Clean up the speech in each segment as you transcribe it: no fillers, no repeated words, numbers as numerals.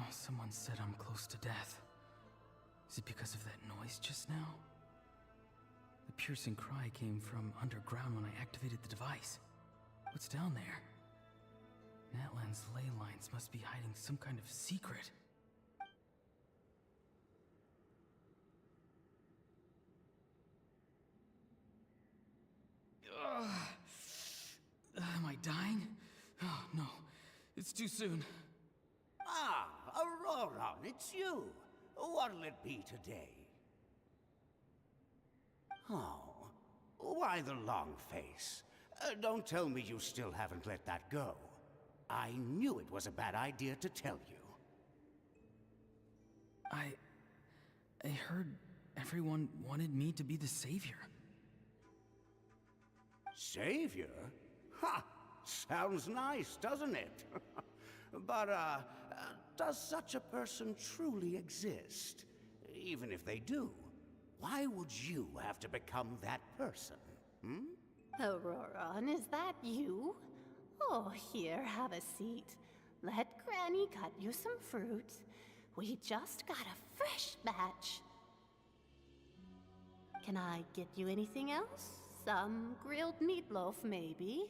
Someone said I'm close to death. Is it because of that noise just now? The piercing cry came from underground when I activated the device. What's down there? Natlan's ley lines must be hiding some kind of secret. Am I dying? Oh, no. It's too soon. Ah, Ororon, it's you. What'll it be today? Oh, why the long face? Don't tell me you still haven't let that go. I knew it was a bad idea to tell you. I heard everyone wanted me to be the savior. Savior? Ha! Sounds nice, doesn't it? But, does such a person truly exist? Even if they do, why would you have to become that person? Ororon, is that you? Oh, here, have a seat. Let Granny cut you some fruit. We just got a fresh batch. Can I get you anything else? Some grilled meatloaf, maybe?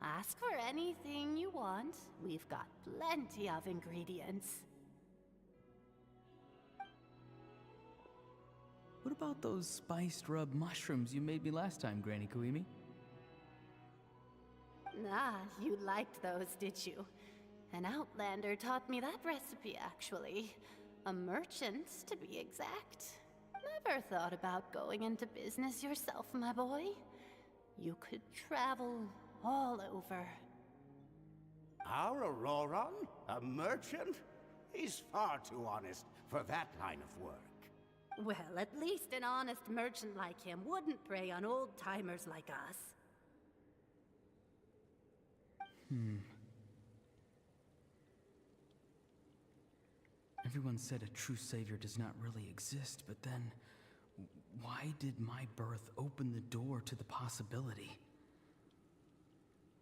Ask for anything you want. We've got plenty of ingredients. What about those spiced rub mushrooms you made me last time, Granny Kuimi? Ah, you liked those, did you? An outlander taught me that recipe, actually. A merchant, to be exact. Never thought about going into business yourself, my boy. You could travel all over. Our Ororon? A merchant? He's far too honest for that line of work. Well, at least an honest merchant like him wouldn't prey on old-timers like us. Everyone said a true savior does not really exist, but then why did my birth open the door to the possibility?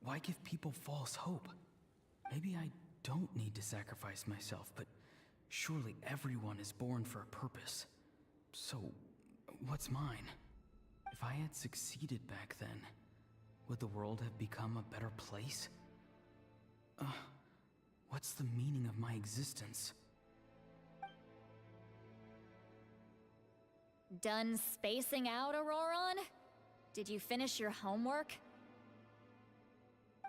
Why give people false hope? Maybe I don't need to sacrifice myself, but surely everyone is born for a purpose. So, what's mine? If I had succeeded back then, would the world have become a better place? What's the meaning of my existence? Done spacing out, Ororon? Did you finish your homework?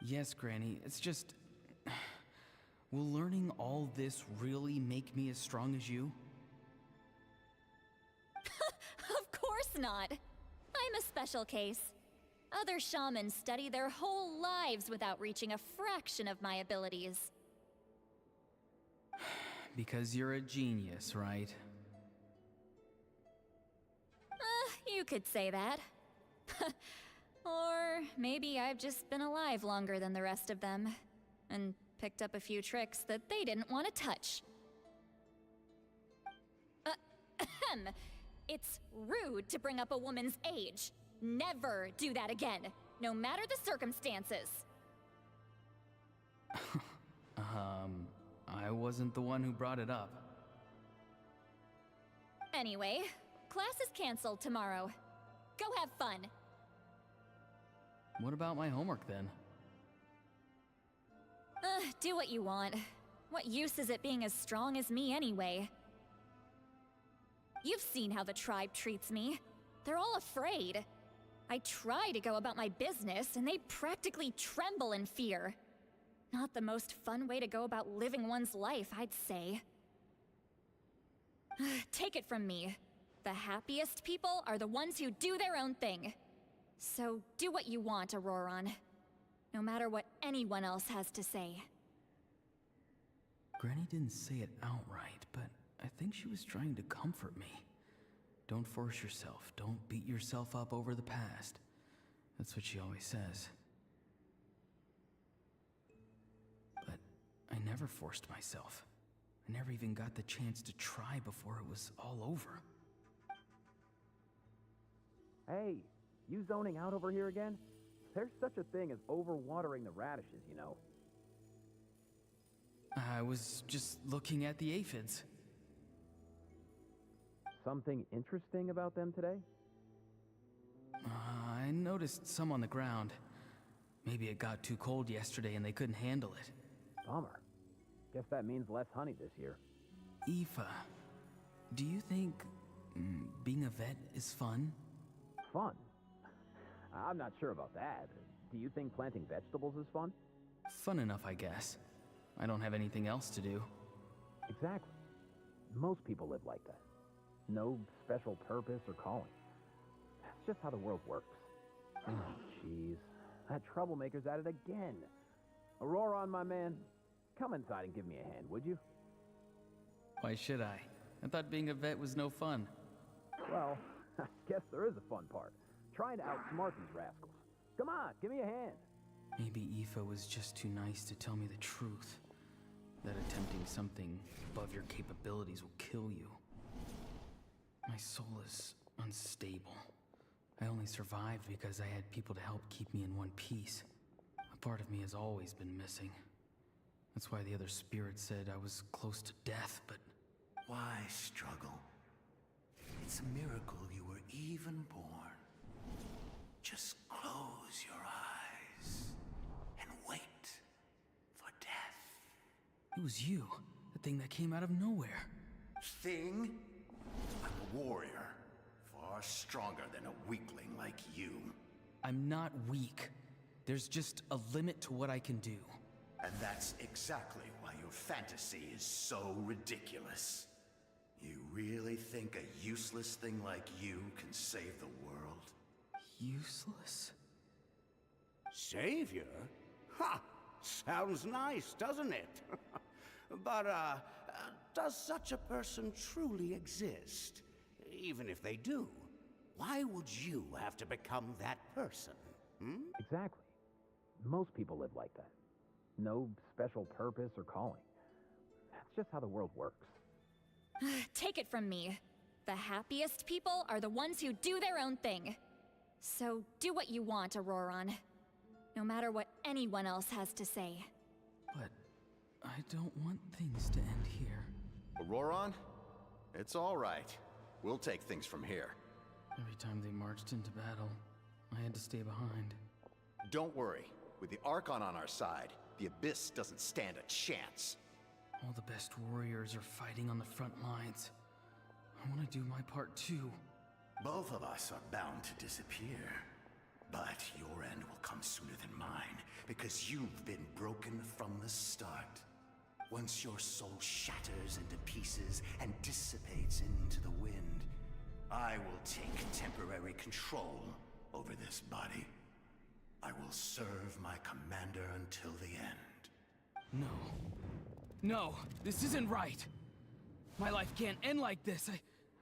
Yes, Granny, it's just... Will learning all this really make me as strong as you? Of course not. I'm a special case. Other shamans study their whole lives without reaching a fraction of my abilities. Because you're a genius, right? You could say that. Or maybe I've just been alive longer than the rest of them, and picked up a few tricks that they didn't want to touch. It's rude to bring up a woman's age. Never do that again, no matter the circumstances. I wasn't the one who brought it up. Anyway, class is canceled tomorrow. Go have fun. What about my homework then? Do what you want. What use is it being as strong as me anyway? You've seen how the tribe treats me. They're all afraid. I try to go about my business, and they practically tremble in fear. Not the most fun way to go about living one's life, I'd say. Take it from me. The happiest people are the ones who do their own thing. So do what you want, Ororon. No matter what anyone else has to say. Granny didn't say it outright, but I think she was trying to comfort me. Don't force yourself. Don't beat yourself up over the past. That's what she always says. But I never forced myself. I never even got the chance to try before it was all over. Hey, you zoning out over here again? There's such a thing as overwatering the radishes, you know. I was just looking at the aphids. Something interesting about them today? I noticed some on the ground. Maybe it got too cold yesterday and they couldn't handle it. Bummer. Guess that means less honey this year. Aoife, do you think being a vet is fun? Fun? I'm not sure about that. Do you think planting vegetables is fun? Fun enough, I guess. I don't have anything else to do. Exactly. Most people live like that. No special purpose or calling. That's just how the world works. Oh, jeez. That troublemaker's at it again. Ororon, my man, come inside and give me a hand, would you? Why should I? I thought being a vet was no fun. Well, I guess there is a fun part. Trying to outsmart these rascals. Come on, give me a hand. Maybe Aoife was just too nice to tell me the truth. That attempting something above your capabilities will kill you. My soul is unstable. I only survived because I had people to help keep me in one piece. A part of me has always been missing. That's why the other spirits said I was close to death, but... Why struggle? It's a miracle you were even born. Just close your eyes and wait for death. It was you, the thing that came out of nowhere. Thing? I'm a warrior, far stronger than a weakling like you. I'm not weak. There's just a limit to what I can do. And that's exactly why your fantasy is so ridiculous. You really think a useless thing like you can save the world? Useless? Savior? Ha! Sounds nice, doesn't it? But, does such a person truly exist? Even if they do, why would you have to become that person? Hmm? Exactly. Most people live like that. No special purpose or calling. That's just how the world works. Take it from me. The happiest people are the ones who do their own thing. So do what you want, Ororon. No matter what anyone else has to say. But I don't want things to end here. Ororon? It's all right. We'll take things from here. Every time they marched into battle, I had to stay behind. Don't worry. With the Archon on our side, the Abyss doesn't stand a chance. All the best warriors are fighting on the front lines. I want to do my part too. Both of us are bound to disappear. But your end will come sooner than mine, because you've been broken from the start. Once your soul shatters into pieces and dissipates into the wind, I will take temporary control over this body. I will serve my commander until the end. No. No, this isn't right. My life can't end like this.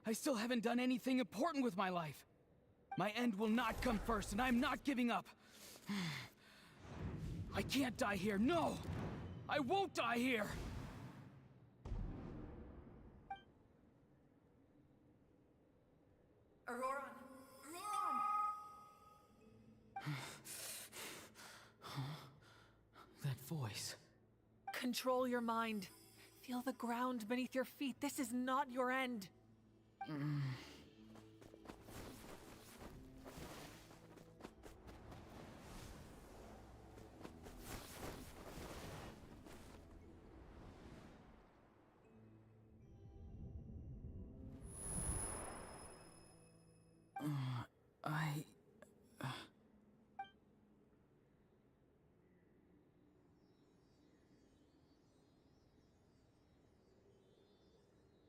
I still haven't done anything important with my life. My end will not come first, and I'm not giving up. I can't die here. No! I won't die here! Ororon! That voice. Control your mind. Feel the ground beneath your feet. This is not your end.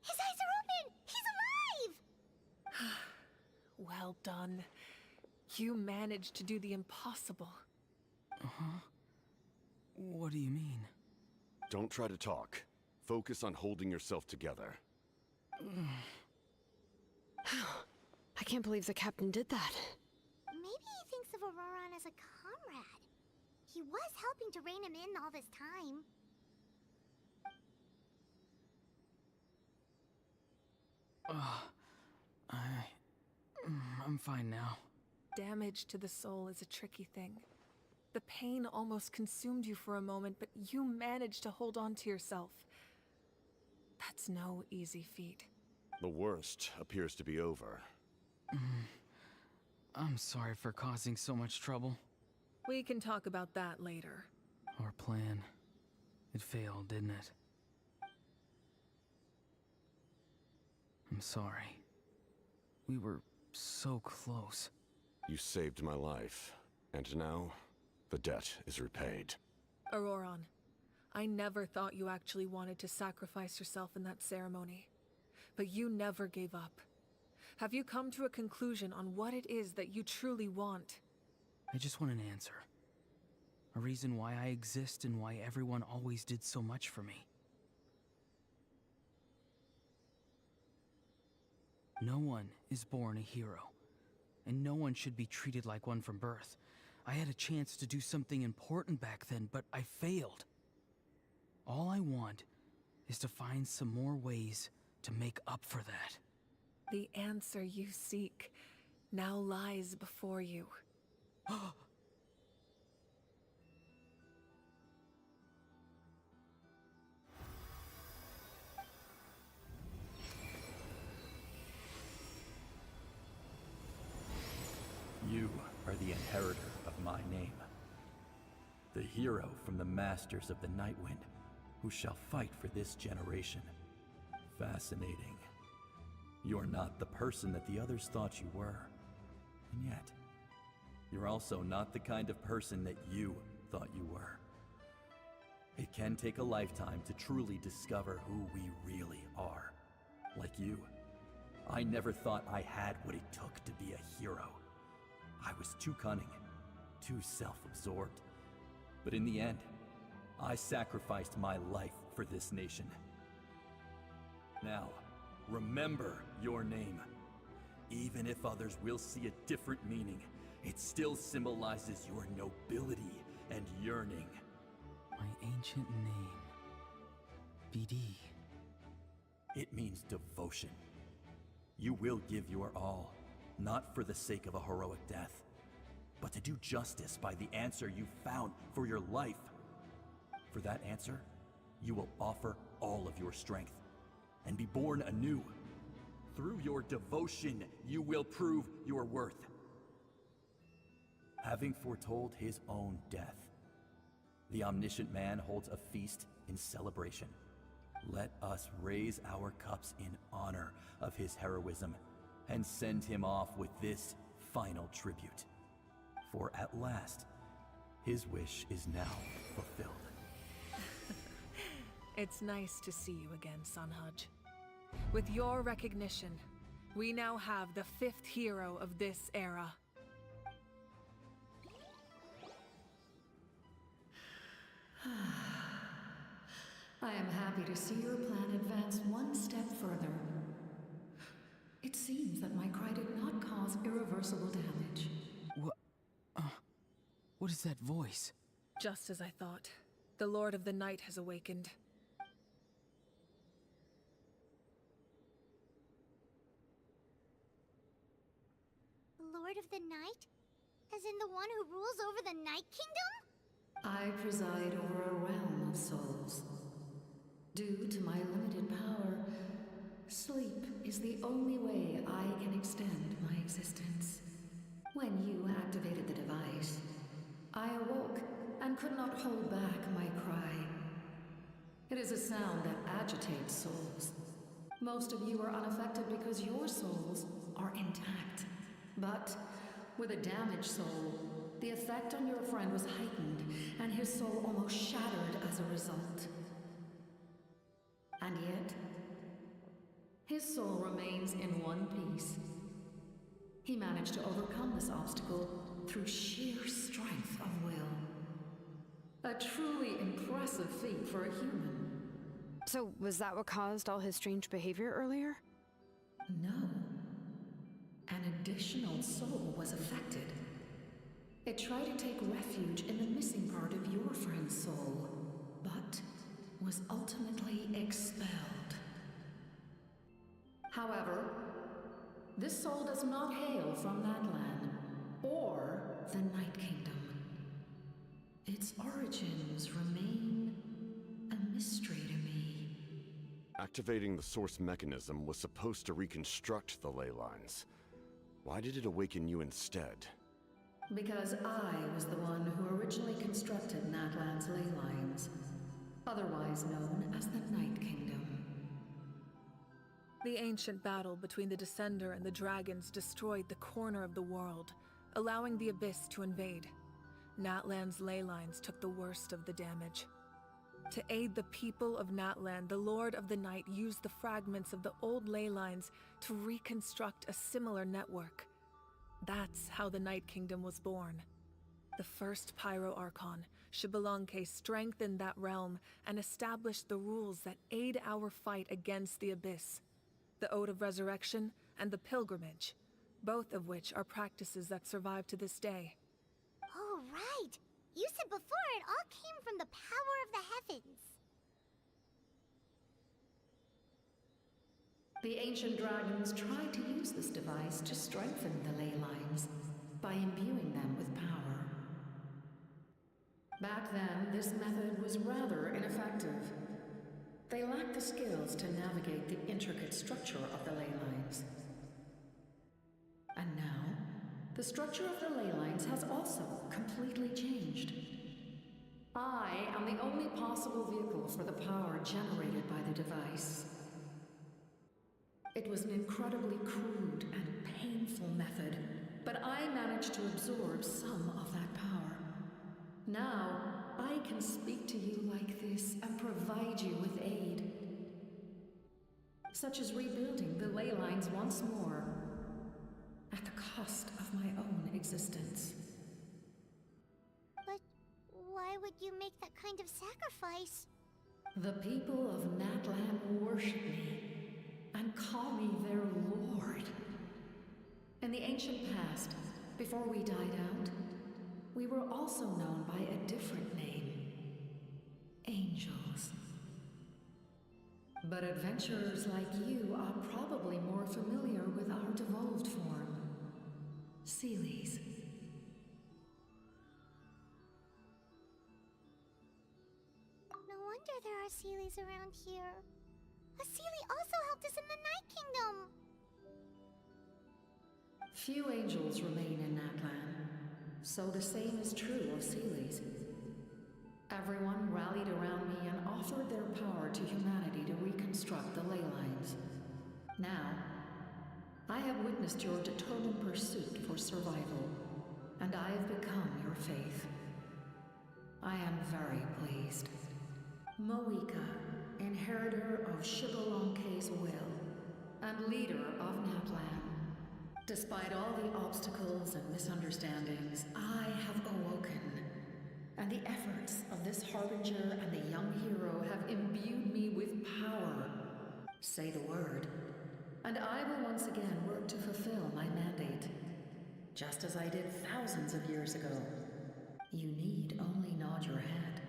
His eyes are open! He's alive! Well done. You managed to do the impossible. Uh-huh. What do you mean? Don't try to talk. Focus on holding yourself together. I can't believe the captain did that. Maybe he thinks of Ororon as a comrade. He was helping to rein him in all this time. I'm fine now. Damage to the soul is a tricky thing. The pain almost consumed you for a moment, but you managed to hold on to yourself. That's no easy feat. The worst appears to be over. I'm sorry for causing so much trouble. We can talk about that later. Our plan. It failed, didn't it? I'm sorry. We were so close. You saved my life, and now the debt is repaid. Ororon, I never thought you actually wanted to sacrifice yourself in that ceremony. But you never gave up. Have you come to a conclusion on what it is that you truly want? I just want an answer. A reason why I exist and why everyone always did so much for me. No one is born a hero, and no one should be treated like one from birth. I had a chance to do something important back then, but I failed. All I want is to find some more ways to make up for that. The answer you seek now lies before you. You are the inheritor of my name. The hero from the masters of the Nightwind, who shall fight for this generation. Fascinating. You're not the person that the others thought you were. And yet, you're also not the kind of person that you thought you were. It can take a lifetime to truly discover who we really are. Like you, I never thought I had what it took to be a hero. I was too cunning, too self-absorbed. But in the end, I sacrificed my life for this nation. Now, remember your name. Even if others will see a different meaning, it still symbolizes your nobility and yearning. My ancient name. BD. It means devotion. You will give your all, not for the sake of a heroic death, but to do justice by the answer you found for your life. For that answer, you will offer all of your strength and be born anew. Through your devotion, you will prove your worth. Having foretold his own death, the omniscient man holds a feast in celebration. Let us raise our cups in honor of his heroism and send him off with this final tribute. For at last, his wish is now fulfilled. It's nice to see you again, Sunhudge. With your recognition, we now have the 5th hero of this era. I am happy to see your plan advance one step further. It seems that my cry did not cause irreversible damage. What is that voice? Just as I thought. The Lord of the Night has awakened. Lord of the Night? As in the one who rules over the Night Kingdom? I preside over a realm of souls. Due to my limited power, sleep is the only way I can extend my existence. When you activated the device, I awoke and could not hold back my cry. It is a sound that agitates souls. Most of you are unaffected because your souls are intact. But with a damaged soul, the effect on your friend was heightened, and his soul almost shattered as a result. And yet, his soul remains in one piece. He managed to overcome this obstacle through sheer strength of will. A truly impressive feat for a human. So, was that what caused all his strange behavior earlier? No. An additional soul was affected. It tried to take refuge in the missing part of your friend's soul, but was ultimately expelled. However, this soul does not hail from that land, or the Night Kingdom. origins remain a mystery to me. Activating the source mechanism was supposed to reconstruct the ley lines. Why did it awaken you instead? Because I was the one who originally constructed Natlan's ley lines, otherwise known as the Night Kingdom. The ancient battle between the Descender and the dragons destroyed the corner of the world, allowing the Abyss to invade. Natlan's ley lines took the worst of the damage. To aid the people of Natlan, the Lord of the Night used the fragments of the old ley lines to reconstruct a similar network. That's how the Night Kingdom was born. The first Pyro Archon, Xbalanque, strengthened that realm and established the rules that aid our fight against the Abyss. The Ode of Resurrection and the Pilgrimage, both of which are practices that survive to this day. Oh, right! You said before it all came from the power of the heavens. The ancient dragons tried to use this device to strengthen the ley lines by imbuing them with power. Back then, this method was rather ineffective. They lacked the skills to navigate the intricate structure of the ley lines. And now, the structure of the ley lines has also completely changed. I am the only possible vehicle for the power generated by the device. It was an incredibly crude and painful method, but I managed to absorb some of that power. Now, I can speak to you like this and provide you with aid. Such as rebuilding the ley lines once more, at the cost of my own existence. But why would you make that kind of sacrifice? The people of Natlan worship me and call me their lord. In the ancient past, before we died out, we were also known by a different name. Angels. But adventurers like you are probably more familiar with our devolved form. Seelies. No wonder there are Seelies around here. A Seelie also helped us in the Night Kingdom. Few angels remain in Natlan, so the same is true of Seelies. Everyone rallied around me and offered their power to humanity to reconstruct the ley lines. Now, I have witnessed your determined pursuit for survival, and I have become your faith. I am very pleased. Moika, inheritor of Xbalanque's will, and leader of Natlan. Despite all the obstacles and misunderstandings, I have awoken, and the efforts of this harbinger and the young hero have imbued me with power. Say the word, and I will once again work to fulfill my mandate, just as I did thousands of years ago. You need only nod your head.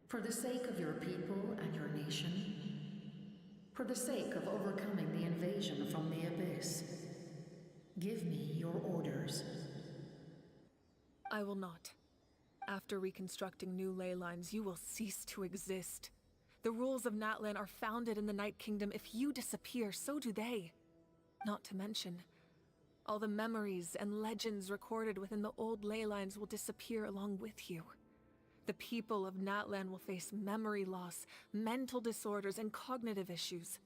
For the sake of your people and your nation, for the sake of overcoming the invasion from the Abyss, give me your orders. I will not. After reconstructing new ley lines, you will cease to exist. The rules of Natlan are founded in the Night Kingdom. If you disappear, so do they. Not to mention, all the memories and legends recorded within the old ley lines will disappear along with you. The people of Natlan will face memory loss, mental disorders, and cognitive issues.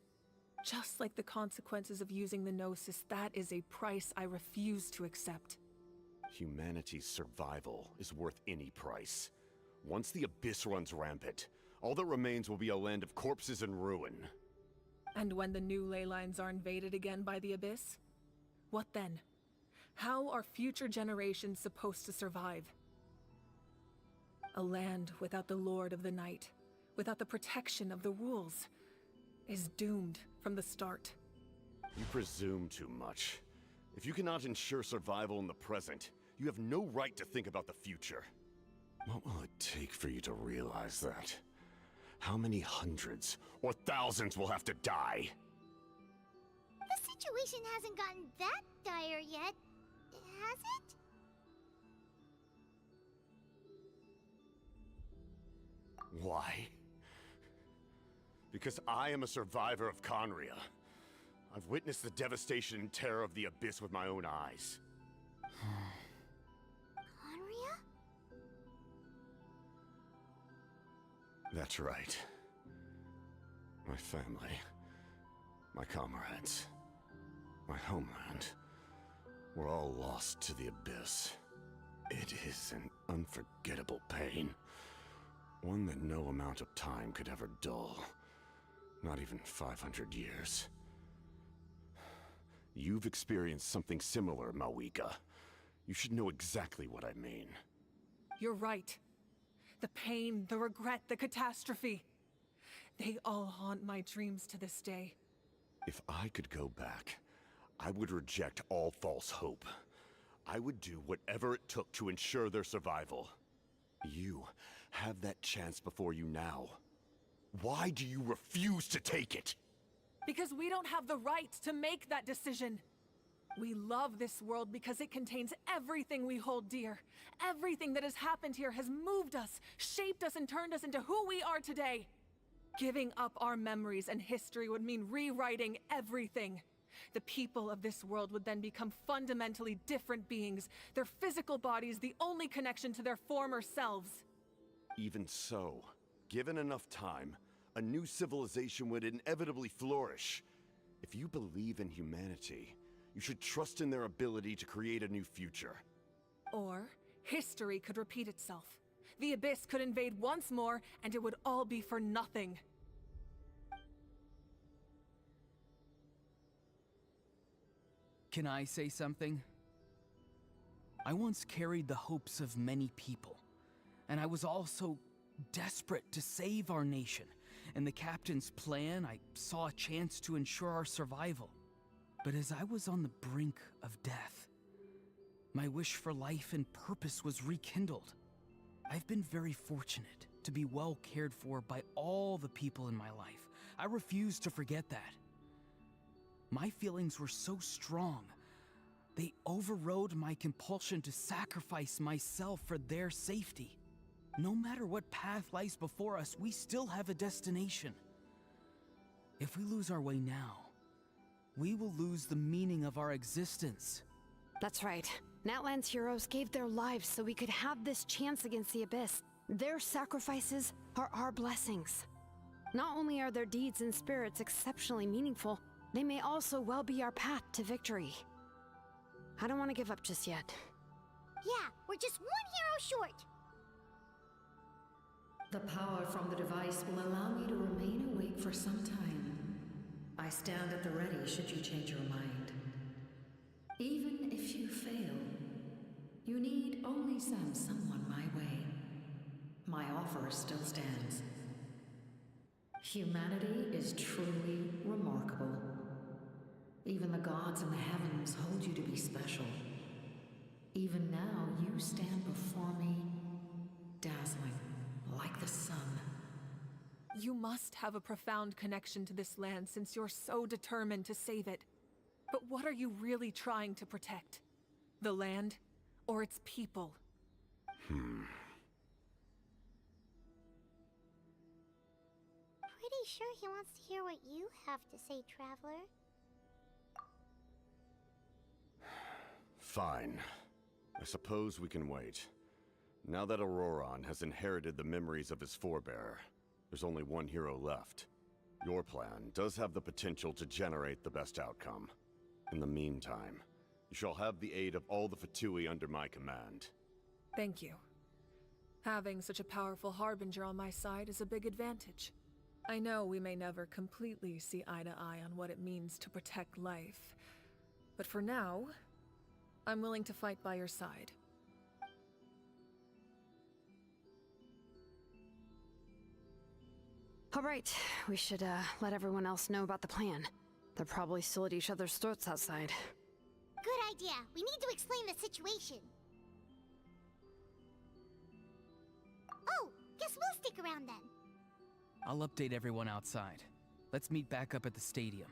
Just like the consequences of using the Gnosis, that is a price I refuse to accept. Humanity's survival is worth any price. Once the Abyss runs rampant, all that remains will be a land of corpses and ruin. And when the new ley lines are invaded again by the Abyss? What then? How are future generations supposed to survive? A land without the Lord of the Night, without the protection of the rules, is doomed from the start. You presume too much. If you cannot ensure survival in the present, you have no right to think about the future. What will it take for you to realize that? How many hundreds or thousands will have to die? The situation hasn't gotten that dire yet, has it? Why? Because I am a survivor of Conria. I've witnessed the devastation and terror of the Abyss with my own eyes. Conria? That's right. My family, my comrades, my homeland, were all lost to the Abyss. It is an unforgettable pain. One that no amount of time could ever dull. Not even 500 years. You've experienced something similar, Mawika. You should know exactly what I mean. You're right. The pain, the regret, the catastrophe. They all haunt my dreams to this day. If I could go back, I would reject all false hope. I would do whatever it took to ensure their survival. You have that chance before you now. Why do you refuse to take it? Because we don't have the right to make that decision. We love this world because it contains everything we hold dear. Everything that has happened here has moved us, shaped us, and turned us into who we are today. Giving up our memories and history would mean rewriting everything. The people of this world would then become fundamentally different beings, their physical bodies the only connection to their former selves. Even so, given enough time, a new civilization would inevitably flourish. If you believe in humanity, you should trust in their ability to create a new future. Or, history could repeat itself. The Abyss could invade once more, and it would all be for nothing. Can I say something? I once carried the hopes of many people, and I was also desperate to save our nation. In the captain's plan, I saw a chance to ensure our survival. But as I was on the brink of death, my wish for life and purpose was rekindled. I've been very fortunate to be well cared for by all the people in my life. I refuse to forget that. My feelings were so strong, they overrode my compulsion to sacrifice myself for their safety. No matter what path lies before us, we still have a destination. If we lose our way now, we will lose the meaning of our existence. That's right. Natlan's heroes gave their lives so we could have this chance against the Abyss. Their sacrifices are our blessings. Not only are their deeds and spirits exceptionally meaningful, they may also well be our path to victory. I don't want to give up just yet. Yeah, we're just one hero short. The power from the device will allow me to remain awake for some time. I stand at the ready should you change your mind. Even if you fail, you need only send someone my way. My offer still stands. Humanity is truly remarkable. Even the gods in the heavens hold you to be special. Even now, you stand before me, dazzling, like the sun. You must have a profound connection to this land since you're so determined to save it. But what are you really trying to protect? The land, or its people? Pretty sure he wants to hear what you have to say, Traveler. Fine. I suppose we can wait. Now that Ororon has inherited the memories of his forebearer, there's only one hero left. Your plan does have the potential to generate the best outcome. In the meantime, you shall have the aid of all the Fatui under my command. Thank you. Having such a powerful harbinger on my side is a big advantage. I know we may never completely see eye to eye on what it means to protect life, but for now, I'm willing to fight by your side. All right, we should let everyone else know about the plan. They're probably still at each other's throats outside. Good idea. We need to explain the situation. Oh, guess we'll stick around then. I'll update everyone outside. Let's meet back up at the stadium.